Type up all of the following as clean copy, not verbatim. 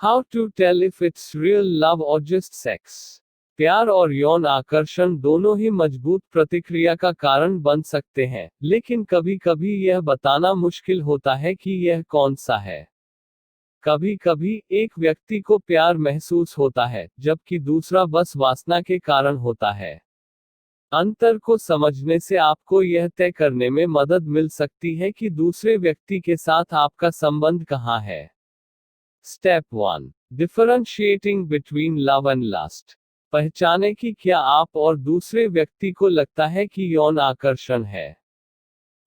How to tell if it's real love or just sex? प्यार और यौन आकर्षण दोनों ही मजबूत प्रतिक्रिया का कारण बन सकते हैं, लेकिन कभी कभी यह बताना मुश्किल होता है कि यह कौन सा है। कभी कभी एक व्यक्ति को प्यार महसूस होता है, जबकि दूसरा बस वासना के कारण होता है। अंतर को समझने से आपको यह तय करने में मदद मिल सकती है कि दूसरे व्यक्ति के साथ आपका संबंध कहाँ है। Step 1, differentiating between love and lust. पहचाने कि क्या आप और दूसरे व्यक्ति को लगता है कि यौन आकर्षण है।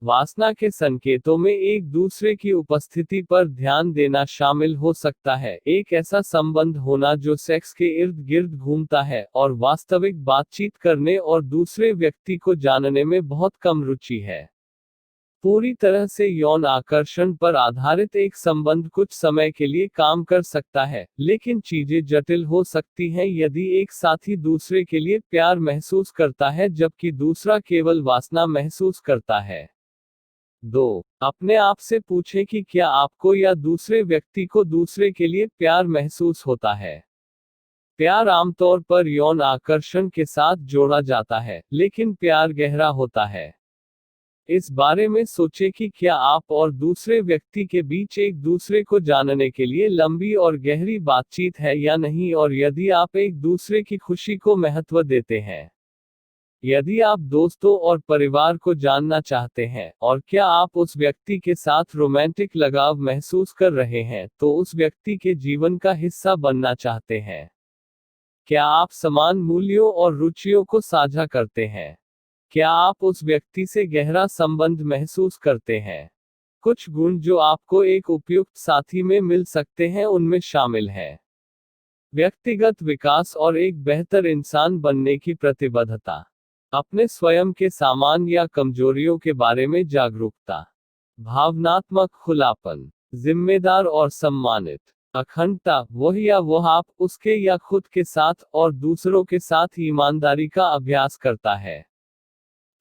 वासना के संकेतों में एक दूसरे की उपस्थिति पर ध्यान देना शामिल हो सकता है, एक ऐसा संबंध होना जो सेक्स के इर्द गिर्द घूमता है और वास्तविक बातचीत करने और दूसरे व्यक्ति को जानने में बहुत कम रुचि है। पूरी तरह से यौन आकर्षण पर आधारित एक संबंध कुछ समय के लिए काम कर सकता है, लेकिन चीजें जटिल हो सकती हैं यदि एक साथी दूसरे के लिए प्यार महसूस करता है जबकि दूसरा केवल वासना महसूस करता है। 2, अपने आप से पूछें कि क्या आपको या दूसरे व्यक्ति को दूसरे के लिए प्यार महसूस होता है। प्यार आमतौर पर यौन आकर्षण के साथ जोड़ा जाता है, लेकिन प्यार गहरा होता है। इस बारे में सोचें कि क्या आप और दूसरे व्यक्ति के बीच एक दूसरे को जानने के लिए लंबी और गहरी बातचीत है या नहीं, और यदि आप एक दूसरे की खुशी को महत्व देते हैं। यदि आप दोस्तों और परिवार को जानना चाहते हैं, और क्या आप उस व्यक्ति के साथ रोमांटिक लगाव महसूस कर रहे हैं, तो उस व्यक्ति के जीवन का हिस्सा बनना चाहते हैं। क्या आप समान मूल्यों और रुचियों को साझा करते हैं? क्या आप उस व्यक्ति से गहरा संबंध महसूस करते हैं? कुछ गुण जो आपको एक उपयुक्त साथी में मिल सकते हैं उनमें शामिल हैं व्यक्तिगत विकास और एक बेहतर इंसान बनने की प्रतिबद्धता, अपने स्वयं के सामान या कमजोरियों के बारे में जागरूकता, भावनात्मक खुलापन, जिम्मेदार और सम्मानित, अखंडता, वह या वह आप, उसके या खुद के साथ और दूसरों के साथ ईमानदारी का अभ्यास करता है।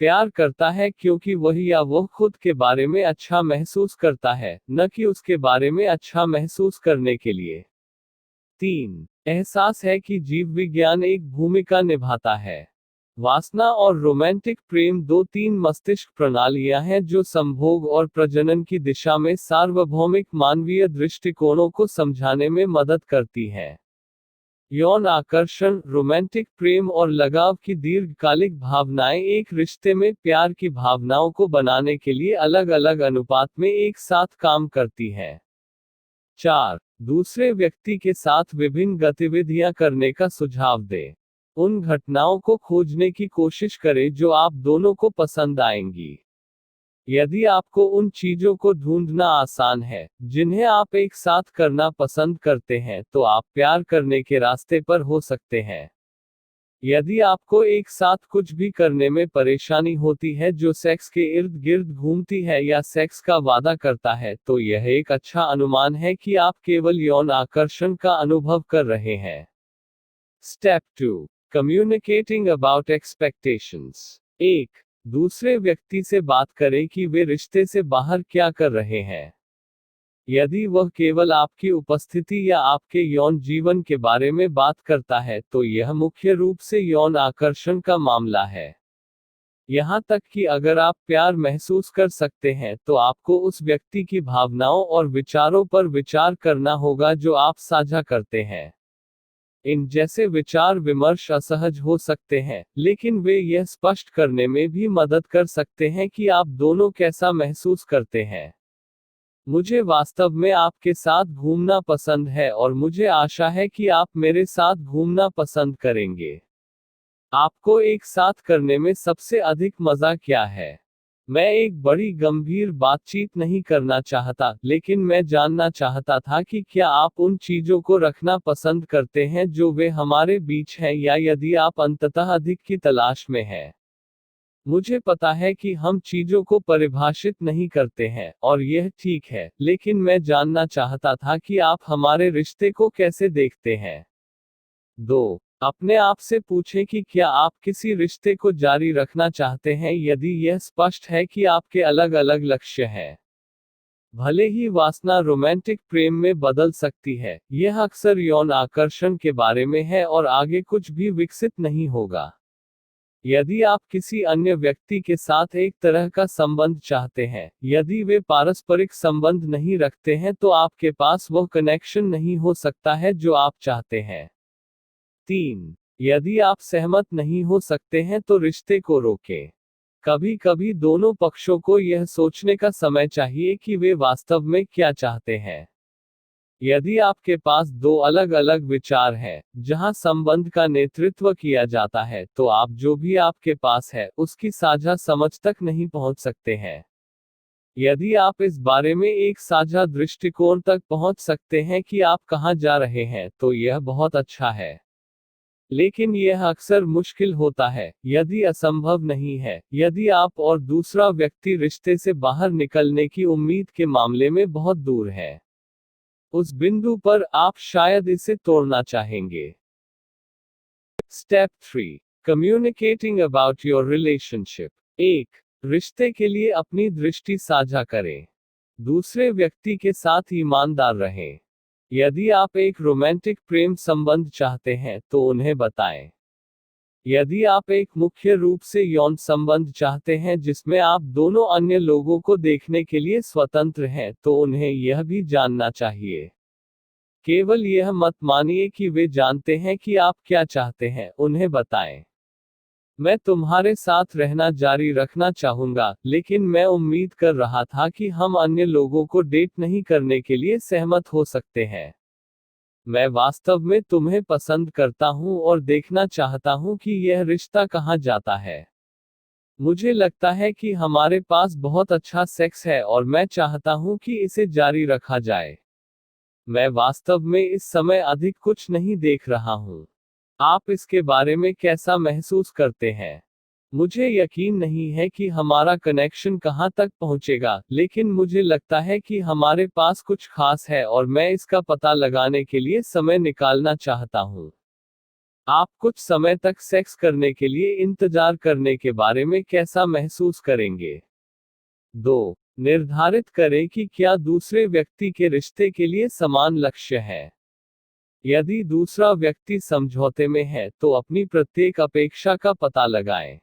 प्यार करता है क्योंकि वह या वह खुद के बारे में अच्छा महसूस करता है, न कि उसके बारे में अच्छा महसूस करने के लिए। 3, एहसास है कि जीव विज्ञान एक भूमिका निभाता है। वासना और रोमांटिक प्रेम दो तीन मस्तिष्क प्रणालियां हैं जो संभोग और प्रजनन की दिशा में सार्वभौमिक मानवीय दृष्टिकोणों को समझाने में मदद करती हैं। यौन आकर्षण, रोमांटिक प्रेम और लगाव की दीर्घकालिक भावनाएं एक रिश्ते में प्यार की भावनाओं को बनाने के लिए अलग अलग अनुपात में एक साथ काम करती हैं। 4, दूसरे व्यक्ति के साथ विभिन्न गतिविधियां करने का सुझाव दें। उन घटनाओं को खोजने की कोशिश करें जो आप दोनों को पसंद आएंगी। यदि आपको उन चीजों को ढूंढना आसान है जिन्हें आप एक साथ करना पसंद करते हैं, तो आप प्यार करने के रास्ते पर हो सकते हैं। यदि आपको एक साथ कुछ भी करने में परेशानी होती है जो सेक्स के इर्द गिर्द घूमती है या सेक्स का वादा करता है, तो यह एक अच्छा अनुमान है कि आप केवल यौन आकर्षण का अनुभव कर रहे हैं। Step 2, communicating about expectations. 1, दूसरे व्यक्ति से बात करें कि वे रिश्ते से बाहर क्या कर रहे हैं। यदि वह केवल आपकी उपस्थिति या आपके यौन जीवन के बारे में बात करता है, तो यह मुख्य रूप से यौन आकर्षण का मामला है। यहाँ तक कि अगर आप प्यार महसूस कर सकते हैं, तो आपको उस व्यक्ति की भावनाओं और विचारों पर विचार करना होगा जो आप साझा करते हैं। इन जैसे विचार विमर्श असहज हो सकते हैं, लेकिन वे यह स्पष्ट करने में भी मदद कर सकते हैं कि आप दोनों कैसा महसूस करते हैं। मुझे वास्तव में आपके साथ घूमना पसंद है और मुझे आशा है कि आप मेरे साथ घूमना पसंद करेंगे। आपको एक साथ करने में सबसे अधिक मजा क्या है? मैं एक बड़ी गंभीर बातचीत नहीं करना चाहता, लेकिन मैं जानना चाहता था कि क्या आप उन चीजों को रखना पसंद करते हैं जो वे हमारे बीच हैं, या यदि आप अंततः अधिक की तलाश में हैं। मुझे पता है कि हम चीजों को परिभाषित नहीं करते हैं, और यह ठीक है, लेकिन मैं जानना चाहता था कि आप हमारे रिश्ते को कैसे देखते हैं। 2, अपने आप से पूछें कि क्या आप किसी रिश्ते को जारी रखना चाहते हैं यदि यह स्पष्ट है कि आपके अलग अलग लक्ष्य हैं। भले ही वासना रोमांटिक प्रेम में बदल सकती है, यह अक्सर यौन आकर्षण के बारे में है और आगे कुछ भी विकसित नहीं होगा। यदि आप किसी अन्य व्यक्ति के साथ एक तरह का संबंध चाहते हैं, यदि वे पारस्परिक संबंध नहीं रखते हैं, तो आपके पास वह कनेक्शन नहीं हो सकता है जो आप चाहते हैं। 3. यदि आप सहमत नहीं हो सकते हैं तो रिश्ते को रोकें। कभी कभी दोनों पक्षों को यह सोचने का समय चाहिए कि वे वास्तव में क्या चाहते हैं। यदि आपके पास दो अलग अलग विचार हैं, जहां संबंध का नेतृत्व किया जाता है, तो आप जो भी आपके पास है, उसकी साझा समझ तक नहीं पहुंच सकते हैं। यदि आप इस बारे में एक साझा दृष्टिकोण तक पहुंच सकते हैं कि आप कहां जा रहे हैं, तो यह बहुत अच्छा है। लेकिन यह अक्सर मुश्किल होता है, यदि असंभव नहीं है, यदि आप और दूसरा व्यक्ति रिश्ते से बाहर निकलने की उम्मीद के मामले में बहुत दूर है। उस बिंदु पर आप शायद इसे तोड़ना चाहेंगे। Step 3. Communicating about your relationship. 1. रिश्ते के लिए अपनी दृष्टि साझा करें। दूसरे व्यक्ति के साथ ईमानदार रहें। यदि आप एक रोमांटिक प्रेम संबंध चाहते हैं, तो उन्हें बताएं। यदि आप एक मुख्य रूप से यौन संबंध चाहते हैं जिसमें आप दोनों अन्य लोगों को देखने के लिए स्वतंत्र हैं, तो उन्हें यह भी जानना चाहिए। केवल यह मत मानिए कि वे जानते हैं कि आप क्या चाहते हैं, उन्हें बताएं। मैं तुम्हारे साथ रहना जारी रखना चाहूंगा, लेकिन मैं उम्मीद कर रहा था कि हम अन्य लोगों को डेट नहीं करने के लिए सहमत हो सकते हैं। मैं वास्तव में तुम्हें पसंद करता हूं और देखना चाहता हूं कि यह रिश्ता कहां जाता है। मुझे लगता है कि हमारे पास बहुत अच्छा सेक्स है और मैं चाहता हूं कि इसे जारी रखा जाए। मैं वास्तव में इस समय अधिक कुछ नहीं देख रहा हूं। आप इसके बारे में कैसा महसूस करते हैं? मुझे यकीन नहीं है कि हमारा कनेक्शन कहां तक पहुंचेगा, लेकिन मुझे लगता है कि हमारे पास कुछ खास है और मैं इसका पता लगाने के लिए समय निकालना चाहता हूं। आप कुछ समय तक सेक्स करने के लिए इंतजार करने के बारे में कैसा महसूस करेंगे? 2. निर्धारित करें कि क्या दूसरे व्यक्ति के रिश्ते के लिए समान लक्ष्य है। यदि दूसरा व्यक्ति समझौते में है, तो अपनी प्रत्येक अपेक्षा का पता लगाएं।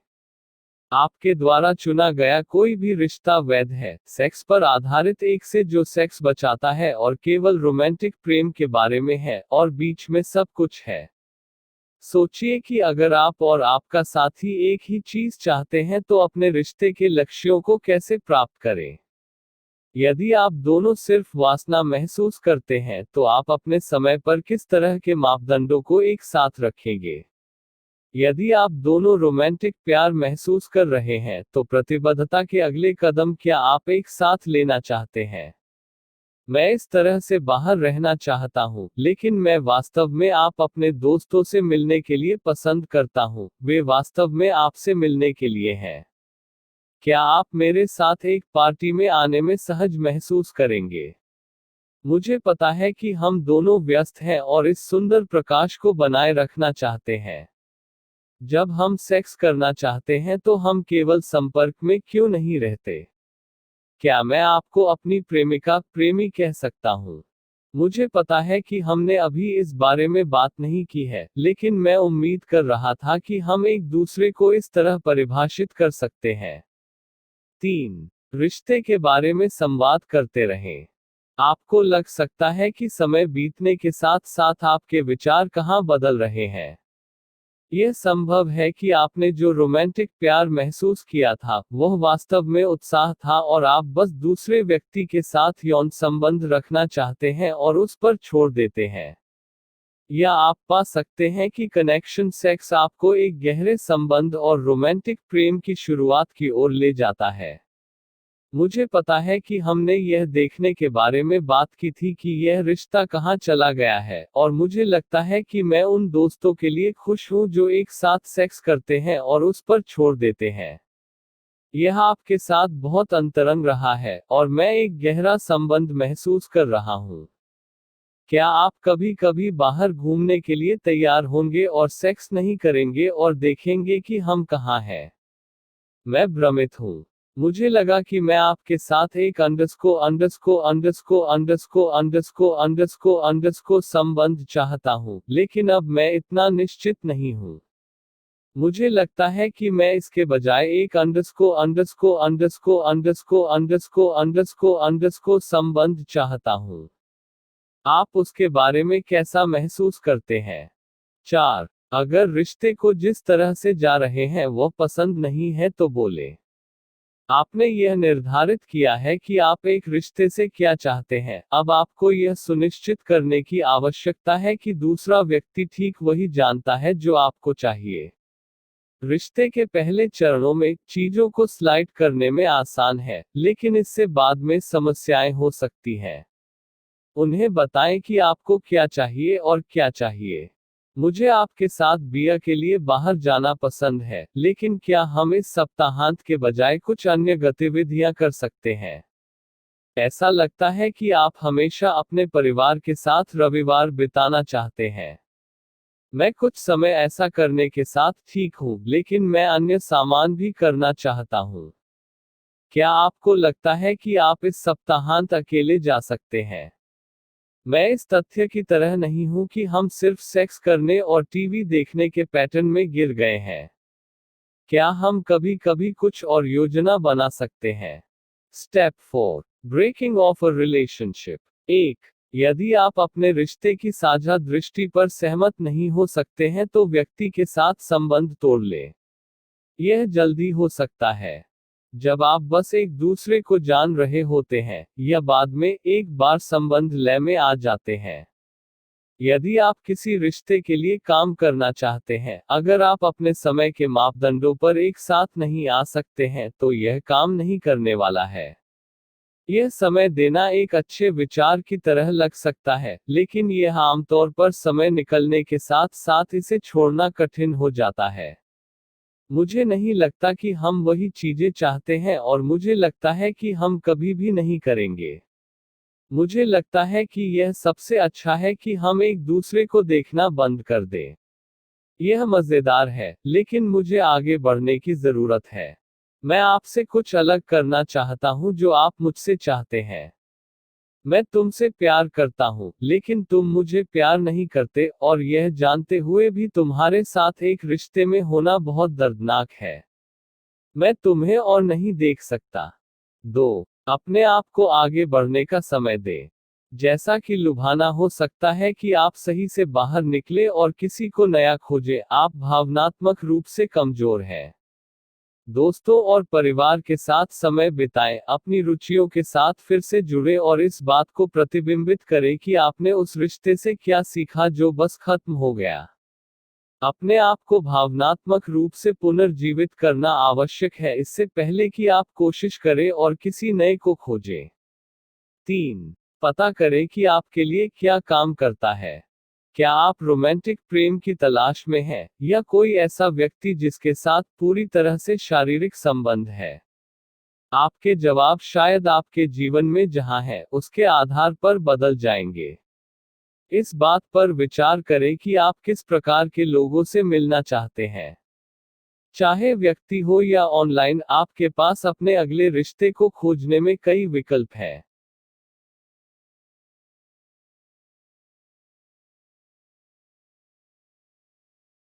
आपके द्वारा चुना गया कोई भी रिश्ता वैध है, सेक्स पर आधारित एक से जो सेक्स बचाता है और केवल रोमांटिक प्रेम के बारे में है, और बीच में सब कुछ है। सोचिए कि अगर आप और आपका साथी एक ही चीज चाहते हैं, तो अपने रिश्ते के लक्ष्यों को कैसे प्राप्त करें। यदि आप दोनों सिर्फ वासना महसूस करते हैं, तो आप अपने समय पर किस तरह के मापदंडों को एक साथ रखेंगे। यदि आप दोनों रोमांटिक प्यार महसूस कर रहे हैं, तो प्रतिबद्धता के अगले कदम क्या आप एक साथ लेना चाहते हैं। मैं इस तरह से बाहर रहना चाहता हूं, लेकिन मैं वास्तव में आप अपने दोस्तों से मिलने के लिए पसंद करता हूं, वे वास्तव में आपसे मिलने के लिए हैं। क्या आप मेरे साथ एक पार्टी में आने में सहज महसूस करेंगे? मुझे पता है कि हम दोनों व्यस्त हैं और इस सुंदर प्रकाश को बनाए रखना चाहते हैं। जब हम सेक्स करना चाहते हैं, तो हम केवल संपर्क में क्यों नहीं रहते? क्या मैं आपको अपनी प्रेमिका, प्रेमी कह सकता हूँ? मुझे पता है कि हमने अभी इस बारे में बात नहीं की है, लेकिन मैं उम्मीद कर रहा था कि हम एक दूसरे को इस तरह परिभाषित कर सकते हैं। 3. रिश्ते के बारे में संवाद करते रहें। आपको लग सकता है कि समय बीतने के साथ साथ आपके विचार कहाँ बदल रहे हैं। यह संभव है कि आपने जो रोमांटिक प्यार महसूस किया था, वह वास्तव में उत्साह था और आप बस दूसरे व्यक्ति के साथ यौन संबंध रखना चाहते हैं और उस पर छोड़ देते हैं। या आप पा सकते हैं कि कनेक्शन सेक्स आपको एक गहरे संबंध और रोमांटिक प्रेम की शुरुआत की ओर ले जाता है। मुझे पता है कि हमने यह देखने के बारे में बात की थी कि यह रिश्ता कहाँ चला गया है, और मुझे लगता है कि मैं उन दोस्तों के लिए खुश हूँ जो एक साथ सेक्स करते हैं और उस पर छोड़ देते हैं। यह आपके साथ बहुत अंतरंग रहा है, और मैं एक गहरा संबंध महसूस कर रहा हूँ। क्या आप कभी कभी बाहर घूमने के लिए तैयार होंगे और सेक्स नहीं करेंगे और देखेंगे कि हम कहाँ हैं? मैं भ्रमित हूँ। मुझे लगा कि मैं आपके साथ एक संबंध चाहता हूँ, लेकिन अब मैं इतना निश्चित नहीं हूँ। मुझे लगता है कि मैं इसके बजाय एक संबंध चाहता हूँ। आप उसके बारे में कैसा महसूस करते हैं? 4. अगर रिश्ते को जिस तरह से जा रहे हैं वो पसंद नहीं है तो बोले। आपने यह निर्धारित किया है कि आप एक रिश्ते से क्या चाहते हैं, अब आपको यह सुनिश्चित करने की आवश्यकता है कि दूसरा व्यक्ति ठीक वही जानता है जो आपको चाहिए। रिश्ते के पहले चरणों में चीजों को स्लाइड करने में आसान है, लेकिन इससे बाद में समस्याएं हो सकती हैं। उन्हें बताएं कि आपको क्या चाहिए और क्या चाहिए। मुझे आपके साथ बियर के लिए बाहर जाना पसंद है, लेकिन क्या हम इस सप्ताहांत के बजाय कुछ अन्य गतिविधियां कर सकते हैं? ऐसा लगता है कि आप हमेशा अपने परिवार के साथ रविवार बिताना चाहते हैं। मैं कुछ समय ऐसा करने के साथ ठीक हूँ, लेकिन मैं अन्य सामान भी करना चाहता हूँ। क्या आपको लगता है कि आप इस सप्ताहांत अकेले जा सकते हैं? मैं इस तथ्य की तरह नहीं हूं कि हम सिर्फ सेक्स करने और टीवी देखने के पैटर्न में गिर गए हैं। क्या हम कभी कभी कुछ और योजना बना सकते हैं? Step 4. Breaking off a relationship. 1. यदि आप अपने रिश्ते की साझा दृष्टि पर सहमत नहीं हो सकते हैं तो व्यक्ति के साथ संबंध तोड़ लें। यह जल्दी हो सकता है, जब आप बस एक दूसरे को जान रहे होते हैं, या बाद में एक बार संबंध लय में आ जाते हैं। यदि आप किसी रिश्ते के लिए काम करना चाहते हैं, अगर आप अपने समय के मापदंडों पर एक साथ नहीं आ सकते हैं, तो यह काम नहीं करने वाला है। यह समय देना एक अच्छे विचार की तरह लग सकता है, लेकिन यह आमतौर पर समय निकलने के साथ साथ इसे छोड़ना कठिन हो जाता है। मुझे नहीं लगता कि हम वही चीजें चाहते हैं और मुझे लगता है कि हम कभी भी नहीं करेंगे। मुझे लगता है कि यह सबसे अच्छा है कि हम एक दूसरे को देखना बंद कर दें। यह मजेदार है, लेकिन मुझे आगे बढ़ने की जरूरत है। मैं आपसे कुछ अलग करना चाहता हूं जो आप मुझसे चाहते हैं। मैं तुमसे प्यार करता हूं, लेकिन तुम मुझे प्यार नहीं करते, और यह जानते हुए भी तुम्हारे साथ एक रिश्ते में होना बहुत दर्दनाक है। मैं तुम्हें और नहीं देख सकता। 2. अपने आप को आगे बढ़ने का समय दें। जैसा कि लुभाना हो सकता है कि आप सही से बाहर निकले और किसी को नया खोजें, आप भावनात्मक रूप से कमजोर हैं। दोस्तों और परिवार के साथ समय बिताएं, अपनी रुचियों के साथ फिर से जुड़े और इस बात को प्रतिबिंबित करें कि आपने उस रिश्ते से क्या सीखा जो बस खत्म हो गया। अपने आप को भावनात्मक रूप से पुनर्जीवित करना आवश्यक है इससे पहले कि आप कोशिश करें और किसी नए को खोजें। 3. पता करें कि आपके लिए क्या काम करता है। क्या आप रोमांटिक प्रेम की तलाश में हैं, या कोई ऐसा व्यक्ति जिसके साथ पूरी तरह से शारीरिक संबंध है? आपके जवाब शायद आपके जीवन में जहां है, उसके आधार पर बदल जाएंगे। इस बात पर विचार करें कि आप किस प्रकार के लोगों से मिलना चाहते हैं। चाहे व्यक्ति हो या ऑनलाइन, आपके पास अपने अगले रिश्ते को खोजने में कई विकल्प हैं।